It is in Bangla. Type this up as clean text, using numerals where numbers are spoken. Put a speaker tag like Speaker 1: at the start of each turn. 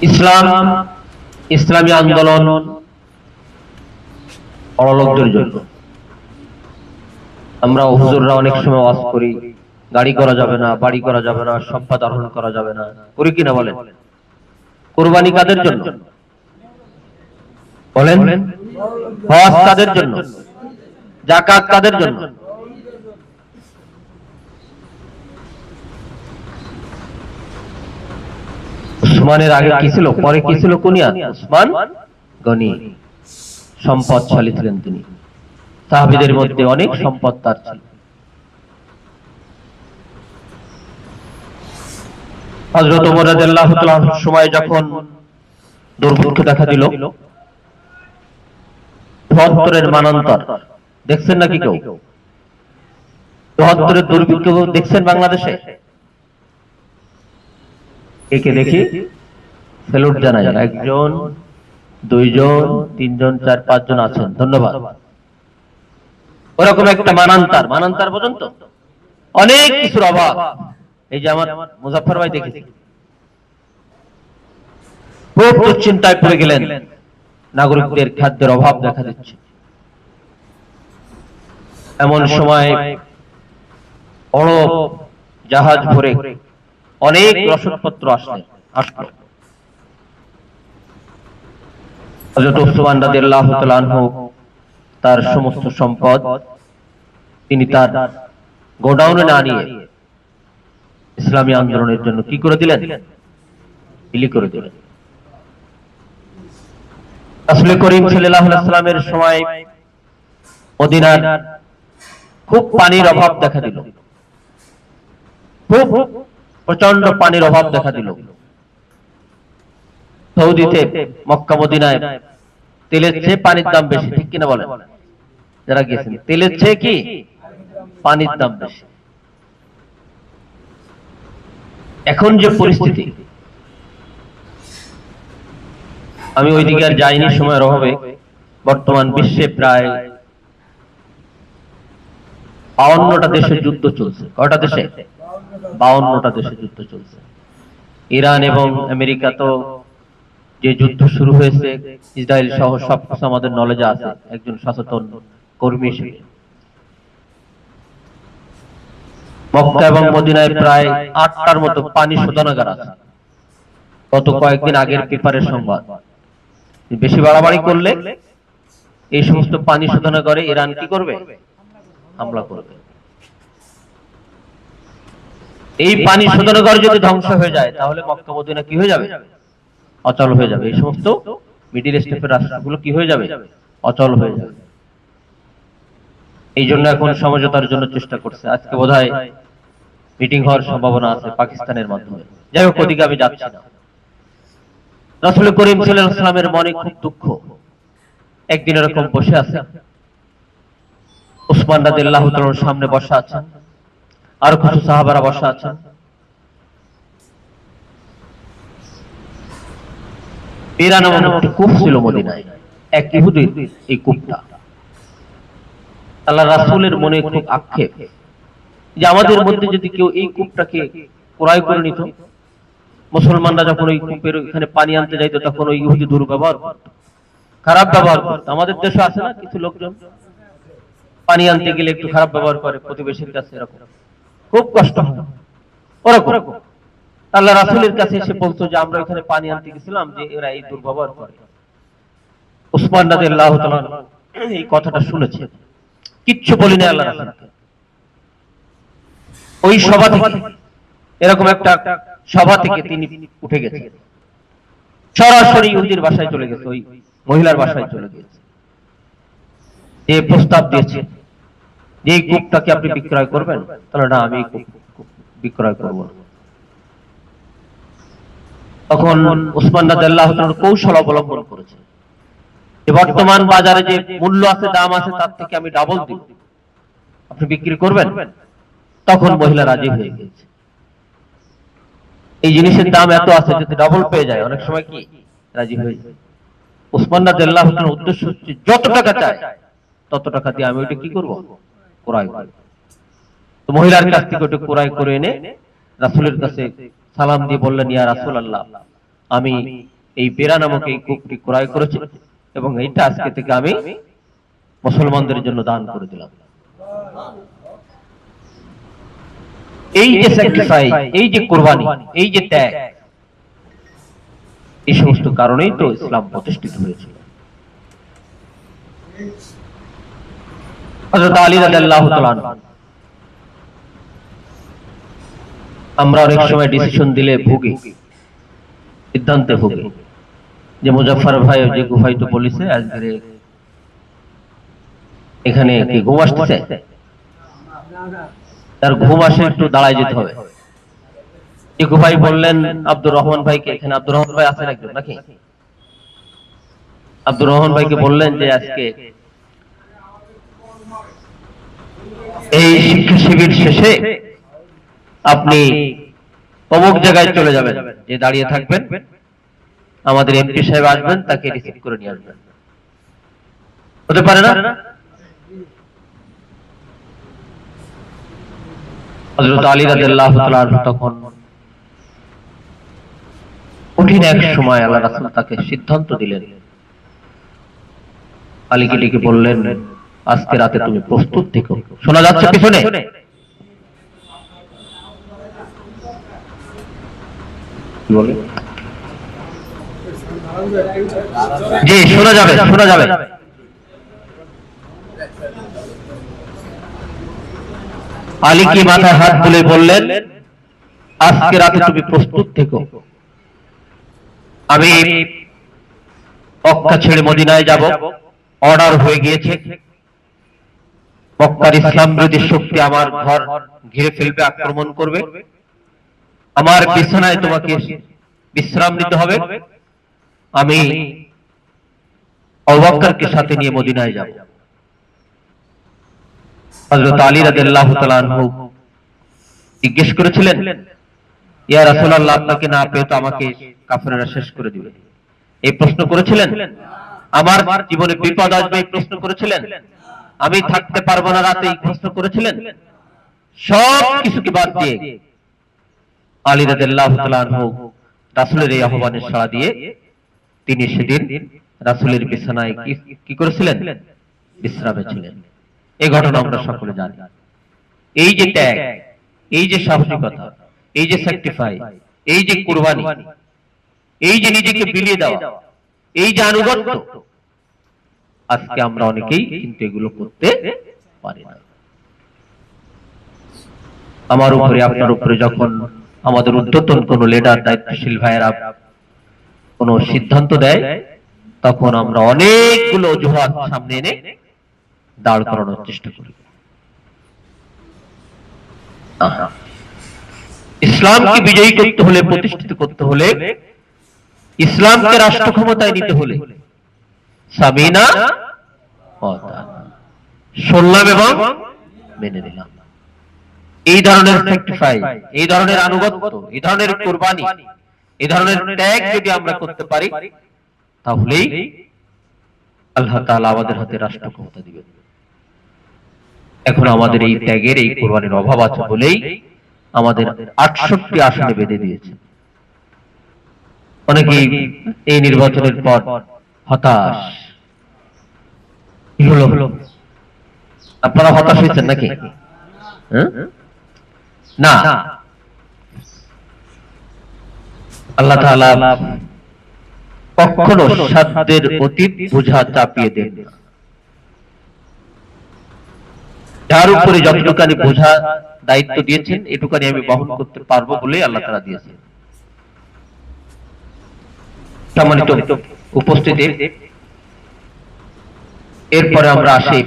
Speaker 1: ইসলাম, ইসলামী আন্দোলন বড়লোকদের জন্য। আমরা হুজুররা অনেক সময় ওয়াজ করি, গাড়ি করা যাবে না, বাড়ি করা যাবে না, সম্পদ আহরণ করা যাবে না, করি কিনা বলেন? কুরবানি কাদের জন্য বলেন? হজ কাদের জন্য? যাকাত কাদের জন্য? উসমানের আগে কি ছিল, পরে কি ছিল? কুনিয়াত উসমান গনি, সম্পদশালী ছিলেন তিনি। সাহাবীদের মধ্যে অনেক সম্পদ তার ছিল। হযরত ওমর রাদিয়াল্লাহু তাআলার সময় যখন দুর্ভিক্ষ দেখা দিল, ৭৪-এর মানান্তর দেখছেন নাকি কেউ? ৭৪-এর দুর্ভিক্ষ দেখছেন বাংলাদেশে? একে দেখি সেলুট জানাই। একজন, দুইজন, তিনজন, চার, পাঁচজন আছেন, ধন্যবাদ। ওরকম একটা মানান্তার, মানান্তার পর্যন্ত অনেক কিছুর অভাব। এই যে আমার মুজাফফর ভাই দেখেছি, খুব দুশ্চিন্তায় পড়ে গেলেন, নাগরিকদের খাদ্যের অভাব দেখা দিচ্ছে। এমন সময় বড় জাহাজ ভরে অনেক রসদপত্র আসলো। হযরত উসমান রাদিয়াল্লাহু তাআলা আনহু তার সমস্ত সম্পদ তিনি তার গোডাউনে না নিয়ে ইসলামী আন্দোলনের জন্য কি করে দিলেন? বিলি করে দিলেন। রাসূল করিম সাল্লাল্লাহু আলাইহি ওয়াসাল্লামের সময় মদিনার খুব পানির অভাব দেখা দিল, খুব প্রচন্ড পানির অভাব দেখা দিল। সৌদিতে, মক্কা মদিনায় তেলের চেয়ে পানির দাম বেশি, ঠিক কিনা বলেন? যারা গেছেন, তেলের চেয়ে কি পানির দাম বেশি। এখন যে পরিস্থিতি, আমি ওইদিকে আর যাইনি সময়ের অভাবে। বর্তমান বিশ্বে প্রায় 52টা দেশে যুদ্ধ চলছে। কয়টা দেশে? 52টা দেশে যুদ্ধ চলছে। ইরান এবং আমেরিকা তো যে যুদ্ধ শুরু হয়েছে, ইসরায়েল সহ সবকিছু আমাদের নলেজে আছে একজন সচেতন কর্মী হিসেবে। মক্কা এবং মদিনায় প্রায় 8টার মতো পানি শোধনাগার আছে। গত কয়েকদিন আগের পেপারের সংবাদ। বেশি বাড়াবাড়ি করলে এই সমস্ত পানি শোধনাগারে ইরান কি করবে? হামলা করবে। এই পানি শোধনাগার যদি ধ্বংস হয়ে যায়, তাহলে মক্কা মদিনা কি হয়ে যাবে? অচল হয়ে যাবে। এই সমস্ত মিডিল ইস্টের রাষ্ট্রগুলো কি হয়ে যাবে? অচল হয়ে যাবে। এই জন্য এখন সমঝোতার জন্য চেষ্টা করছে। আজকে বোধহয় মিটিং হওয়ার সম্ভাবনা আছে পাকিস্তানের মাধ্যমে। যাই হোক, ওদিকে আমি যাচ্ছি না। রাসূল করিম সাল্লাল্লাহু আলাইহি ওয়াসাল্লামের মনে খুব দুঃখ। একদিন এরকম বসে আছে, উসমান রাদিয়াল্লাহু তাআলার সামনে বসা আছেন, আর কিছু সাহাবারা বসা আছেন। বেরা নামক একটি কূপ ছিল মদিনায়, এক ইহুদির এই কূপটা। আল্লাহ রাসূলের মনে খুব আক্ষেপ যে আমাদের মধ্যে যদি কেউ এই কূপটাকে ক্রয় করে নিত। মুসলমানরা যখন ওই কূপের এখানে পানি আনতে যাইতো, তখন ওই ইহুদি দুর্ব্যবহার করত, খারাপ ব্যবহার করত। আমাদের দেশে আছে না কিছু লোকজন, পানি আনতে গেলে একটু খারাপ ব্যবহার করে প্রতিবেশীর কাছে, এরকম খুব কষ্ট হয় ওরকম। আল্লাহ রাসূলের কাছে এসে বলতো যে আমরা এখানে পানি আনতে গেছিলাম, যে এরা এই দুর্ব্যবহার করে। উসমান রাদিয়াল্লাহু তাআলা এই কথাটা শুনেছে, কিচ্ছু বলেনি আল্লাহ রাসূলকে। ওই সভা থেকে, এরকম একটা সভা থেকে তিনি উঠে গেছেন, সরাসরি ইহুদির বাসায় চলে গেছে, ওই মহিলার বাসায় চলে গেছে। যে প্রস্তাব দিয়েছে যে এই কূপটাকে আপনি বিক্রয় করবেন, তাহলে না, আমি বিক্রয় করব না। তখন উসমান রাদিয়াল্লাহু তাআলা কৌশল অবলম্বন করেছে যে বর্তমান বাজারে যে মূল্য আছে, দাম আছে, তার থেকে আমি ডাবল দিব, আপনি বিক্রি করবেন? তখন মহিলা রাজি হয়ে গেছে। এই জিনিসের দাম এত আছে, যদি ডাবল পেয়ে যায় অনেক সময় কি রাজি হয়ে যায়। উসমান রাদিয়াল্লাহু তাআলার উদ্দেশ্য হচ্ছে যত টাকা চায় তত টাকা দিয়ে আমি ওইটা কি করব? ক্রয় করব। তো মহিলার কাছ থেকে ওইটা ক্রয় করে এনে রাসূলের কাছে সালাম দিয়ে বললেন, ইয়া রাসূলুল্লাহ, আমি এই বেরা নামক এই কূপটি ক্রয় করেছি এবং এইটা আজকে থেকে আমি মুসলমানদের জন্য দান করে দিলাম। এই যে স্যাক্রিফাইস, এই যে কোরবানি, এই যে ত্যাগ, এই সমস্ত কারণেই তো ইসলাম প্রতিষ্ঠিত হয়েছিল। হযরত আলী রাদিয়াল্লাহু তাআলা আমরা অনেক সময় ডিসিশন দিলে ভুগি, সিদ্ধান্তে ভুগি, যে মুজাফফর ভাই যে গুহাই তো বলেছে আজকে এখানে কি ঘুম আসতেছে, তার ঘুম আসে একটু দাঁড়ায় যেতে হবে। ইকু ভাই বললেন আব্দুর রহমান ভাইকে, এখানে আব্দুর রহমান ভাই আছেন একজন নাকি? আব্দুর রহমান ভাইকে বললেন যে আজকে এই শিক্ষা শিবির শেষে আপনি অমুক জায়গায় চলে যাবেন, যে দাঁড়িয়ে থাকবেন, আমাদের এমপি সাহেব আসবেন, তাকে রিসিভ করে নিয়ে আসবেন। হতে পারে না? হযরত আলী রাদিয়াল্লাহু তাআলা তখন কঠিন এক সময় আল্লাহ রাসূল তাকে সিদ্ধান্ত দিলেন। আলীকে ডেকে বললেন, আজকে রাতে তুমি প্রস্তুত থেকো। শোনা যাচ্ছে পিছনে? বলে জি, শোনা যাবে, শোনা যাবে। আলী কি মাথায় হাত তুলে বললেন, আজকে রাতে তুমি প্রস্তুত থেকো, আমি মক্কা ছেড়ে মদিনায় যাব, অর্ডার হয়ে গিয়েছে, মক্কার ইসলাম বিরোধী শক্তি আমার ঘর ঘিরে ফেলবে, আক্রমণ করবে, আমার বিছানায় তোমাকে বিশ্রাম নিতে হবে, আমি আবু বকরকে সাথে নিয়ে মদিনায় যাব। হযরত আলী রাদিয়াল্লাহু তাআলা আনহু জিজ্ঞেস করেছিলেন, ইয়া রাসূলুল্লাহ, আপনাকে না পেয়ে তো আমাকে কাফেররা শেষ করে দিবে, এই প্রশ্ন করেছিলেন। আমার জীবনে বিপদ আসবে, এই প্রশ্ন করেছিলেন। আমি থাকতে পারবো না রাতে, এই প্রশ্ন করেছিলেন। সব কিছুকে বাদ দিয়ে আলী রাদিয়াল্লাহু তাআলা আনহু রাসূলের এই আহ্বানে সাড়া দিয়ে তিনি সেদিন রাসূলের বিছানায় কি করেছিলেন? বিশ্রামে ছিলেন। এই ঘটনা আমরা সকলে জানি। এই যে ত্যাগ, এই যে সাহসিকতা, এই যে স্যাক্রিফাইস, এই যে কুরবানি, এই যে নিজেকে বিলিয়ে দেওয়া, এই যে আনুগত্য, আজকে আমরা অনেকেই কিন্তু এগুলো করতে পারি না। আমার উপরে, আপনার উপরে যখন আমাদের ঊর্ধ্বতন কোন লিডার, দায়িত্বশীল ভাইয়েরা কোন সিদ্ধান্ত দেয়, তখন আমরা অনেকগুলো অজুহাত সামনে এনে দাঁড় করানোর চেষ্টা করি। ইসলামকে বিজয়ী করতে হলে, প্রতিষ্ঠিত করতে হলে, ইসলামকে রাষ্ট্র ক্ষমতায় নিতে হলে সামিনা শুনলাম এবং মেনে নিলাম, এই ধরনের স্যাক্রিফাইস, এই ধরনের আনুগত্য, এই ধরনের কুরবানি, এই ধরনের ত্যাগ যদি আমরা করতে পারি, তাহলেই আল্লাহ তাআলা আমাদের হাতে রাষ্ট্র ক্ষমতা দিবেন। এখন আমাদের এই ত্যাগের, এই কুরবানির অভাব আছে বলেই আমাদের 68 আসনে বেঁধে দিয়েছে। অনেকেই এই নির্বাচনের পর হতাশ। কি হলো? আপনারা হতাশ হয়েছেন নাকি? না, আল্লাহ তাআলা কখনো সাধ্যের অতীত বোঝা চাপিয়ে দেন না। যার উপরে যতটুকানি বোঝা দায়িত্ব দিয়েছেন, এটুকানি আমি বহন করতে পারবো বলে আল্লাহ তাআলা দিয়েছেন। সম্মানিত উপস্থিতি, এরপরে আমরা আসি